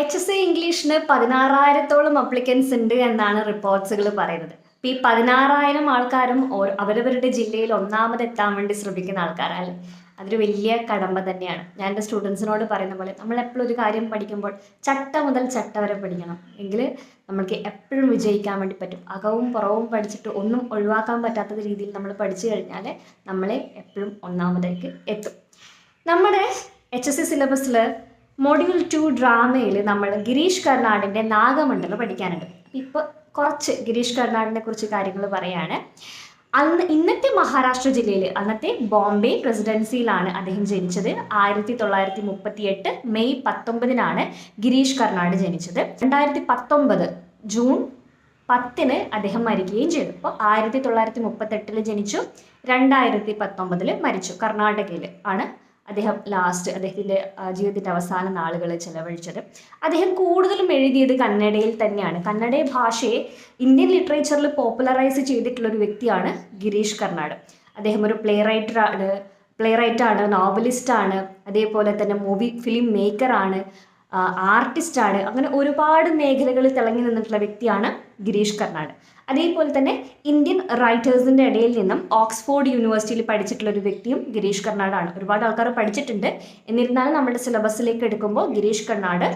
HSC ഇംഗ്ലീഷിന് 16,000-ഓളം applicants ഉണ്ട് എന്നാണ് റിപ്പോർട്ട്സുകൾ പറയുന്നത്. അപ്പോൾ ഈ 16,000 ആൾക്കാരും അവരവരുടെ ജില്ലയിൽ ഒന്നാമതെത്താൻ വേണ്ടി ശ്രമിക്കുന്ന ആൾക്കാരല്ലേ. അതൊരു വലിയ കടമ്പ തന്നെയാണ്. ഞാൻ എൻ്റെ സ്റ്റുഡൻസിനോട് പറയുന്ന പോലെ നമ്മൾ എപ്പോഴും ഒരു കാര്യം പഠിക്കുമ്പോൾ ചട്ട മുതൽ ചട്ട വരെ പഠിക്കണം. എങ്കിൽ നമുക്ക് എപ്പോഴും വിജയിക്കാൻ വേണ്ടി പറ്റും. അകവും പുറവും പഠിച്ചിട്ട് ഒന്നും ഒഴിവാക്കാൻ പറ്റാത്ത രീതിയിൽ നമ്മൾ പഠിച്ചു കഴിഞ്ഞാൽ നമ്മളെ എപ്പോഴും ഒന്നാമതേക്ക് എത്തും. നമ്മുടെ HSC സിലബസിൽ മൊഡ്യൂൾ 2 ഡ്രാമയിൽ നമ്മൾ ഗിരീഷ് കർണാടിൻ്റെ നാഗമണ്ഡലം പഠിക്കാനുണ്ട്. ഇപ്പോൾ കുറച്ച് ഗിരീഷ് കർണാടിനെ കുറിച്ച് കാര്യങ്ങൾ പറയുകയാണ്. ഇന്നത്തെ മഹാരാഷ്ട്ര ജില്ലയിൽ അന്നത്തെ ബോംബെ പ്രസിഡൻസിയിലാണ് അദ്ദേഹം ജനിച്ചത്. 1938 മെയ് 19 ഗിരീഷ് കർണാട് ജനിച്ചത്. 2019 ജൂൺ 10 അദ്ദേഹം മരിക്കുകയും ചെയ്തു. അപ്പോൾ 1938 ജനിച്ചു, 2019 മരിച്ചു. കർണാടകയിൽ ആണ് അദ്ദേഹം അദ്ദേഹത്തിൻ്റെ ജീവിതത്തിൻ്റെ അവസാന നാളുകൾ ചെലവഴിച്ചത്. അദ്ദേഹം കൂടുതലും എഴുതിയത് കന്നഡയിൽ തന്നെയാണ്. കന്നഡ ഭാഷയെ ഇന്ത്യൻ ലിറ്ററേച്ചറിൽ പോപ്പുലറൈസ് ചെയ്തിട്ടുള്ള ഒരു വ്യക്തിയാണ് ഗിരീഷ് കർണാട്. അദ്ദേഹം ഒരു പ്ലേറൈറ്റാണ്, നോവലിസ്റ്റാണ്, അതേപോലെ തന്നെ ഫിലിം മേക്കറാണ്, ആർട്ടിസ്റ്റാണ്. അങ്ങനെ ഒരുപാട് മേഖലകളിൽ തിളങ്ങി നിന്നിട്ടുള്ള വ്യക്തിയാണ് ഗിരീഷ് കർണാട്. അതേപോലെ തന്നെ ഇന്ത്യൻ റൈറ്റേഴ്സിൻ്റെ ഇടയിൽ നിന്നും ഓക്സ്ഫോർഡ് യൂണിവേഴ്സിറ്റിയിൽ പഠിച്ചിട്ടുള്ള ഒരു വ്യക്തിയും ഗിരീഷ് കർണാടാണ്. ഒരുപാട് ആൾക്കാർ പഠിച്ചിട്ടുണ്ട്. എന്നിരുന്നാലും നമ്മുടെ സിലബസിലേക്ക് എടുക്കുമ്പോൾ ഗിരീഷ് കർണാട്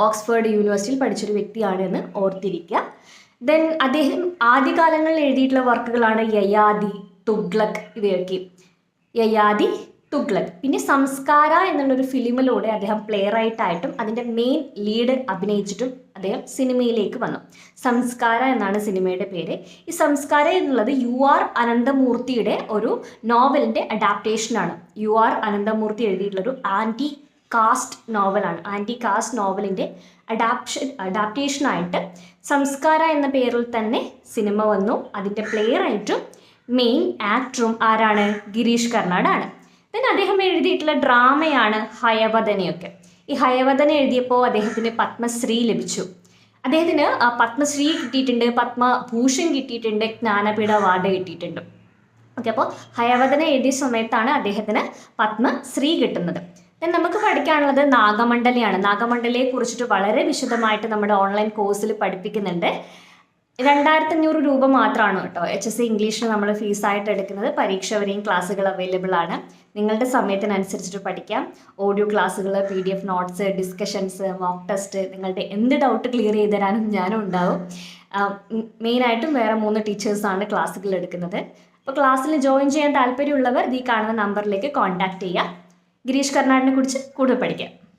ഓക്സ്ഫോർഡ് യൂണിവേഴ്സിറ്റിയിൽ പഠിച്ചൊരു വ്യക്തിയാണ് എന്ന് ഓർത്തിരിക്കുക. ദെൻ അദ്ദേഹം ആദ്യകാലങ്ങളിൽ എഴുതിയിട്ടുള്ള വർക്കുകളാണ് യയാതി, തുഗ്ലക്. ഇവയൊക്കെ യയാതി, തുഗ്ലക്. പിന്നെ സംസ്കാര എന്നുള്ളൊരു ഫിലിമിലൂടെ അദ്ദേഹം പ്ലേറൈറ്റായിട്ടും അതിൻ്റെ മെയിൻ ലീഡ് അഭിനയിച്ചിട്ടും അദ്ദേഹം സിനിമയിലേക്ക് വന്നു. സംസ്കാര എന്നാണ് സിനിമയുടെ പേര്. ഈ സംസ്കാര എന്നുള്ളത് UR അനന്തമൂർത്തിയുടെ ഒരു നോവലിൻ്റെ അഡാപ്റ്റേഷനാണ്. UR അനന്തമൂർത്തി എഴുതിയിട്ടുള്ളൊരു ആൻറ്റി കാസ്റ്റ് നോവലാണ്. ആൻറ്റി കാസ്റ്റ് നോവലിൻ്റെ അഡാപ്റ്റേഷനായിട്ട് സംസ്കാര എന്ന പേരിൽ തന്നെ സിനിമ വന്നു. അതിൻ്റെ പ്ലേറൈറ്റും മെയിൻ ആക്ടറും ആരാണ്? ഗിരീഷ് കർണാടാണ്. then അദ്ദേഹം എഴുതിയിട്ടുള്ള ഡ്രാമയാണ് ഹയവദനയൊക്കെ. ഈ ഹയവദന എഴുതിയപ്പോൾ അദ്ദേഹത്തിന് പത്മശ്രീ ലഭിച്ചു. അദ്ദേഹത്തിന് പത്മശ്രീ കിട്ടിയിട്ടുണ്ട്, പത്മഭൂഷൺ കിട്ടിയിട്ടുണ്ട്, ജ്ഞാനപീഠ അവാർഡ് കിട്ടിയിട്ടുണ്ട്. ഓക്കെ, അപ്പോൾ ഹയവദന എഴുതിയ സമയത്താണ് അദ്ദേഹത്തിന് പത്മശ്രീ കിട്ടുന്നത്. then നമുക്ക് പഠിക്കാനുള്ളത് നാഗമണ്ഡലയാണ്. നാഗമണ്ഡലയെ കുറിച്ചിട്ട് വളരെ വിശദമായിട്ട് നമ്മുടെ ഓൺലൈൻ കോഴ്സിൽ പഠിപ്പിക്കുന്നുണ്ട്. 2,500 രൂപ മാത്രമാണ് കേട്ടോ HSC ഇംഗ്ലീഷിന് നമ്മൾ ഫീസായിട്ട് എടുക്കുന്നത്. പരീക്ഷ വരെയും ക്ലാസ്സുകൾ അവൈലബിൾ ആണ്. നിങ്ങളുടെ സമയത്തിനനുസരിച്ചിട്ട് പഠിക്കാം. ഓഡിയോ ക്ലാസ്സുകൾ, PDF notes, discussions, mock test, നിങ്ങളുടെ എന്ത് ഡൗട്ട് ക്ലിയർ ചെയ്ത് തരാനും ഞാനും ഉണ്ടാവും. മെയിനായിട്ടും വേറെ 3 ടീച്ചേഴ്സാണ് ക്ലാസ്സുകൾ എടുക്കുന്നത്. അപ്പോൾ ക്ലാസ്സിൽ ജോയിൻ ചെയ്യാൻ താല്പര്യമുള്ളവർ ഈ കാണുന്ന നമ്പറിലേക്ക് കോൺടാക്റ്റ് ചെയ്യുക. ഗിരീഷ് കർണാടിനെ കുറിച്ച് കൂടുതൽ പഠിക്കാം.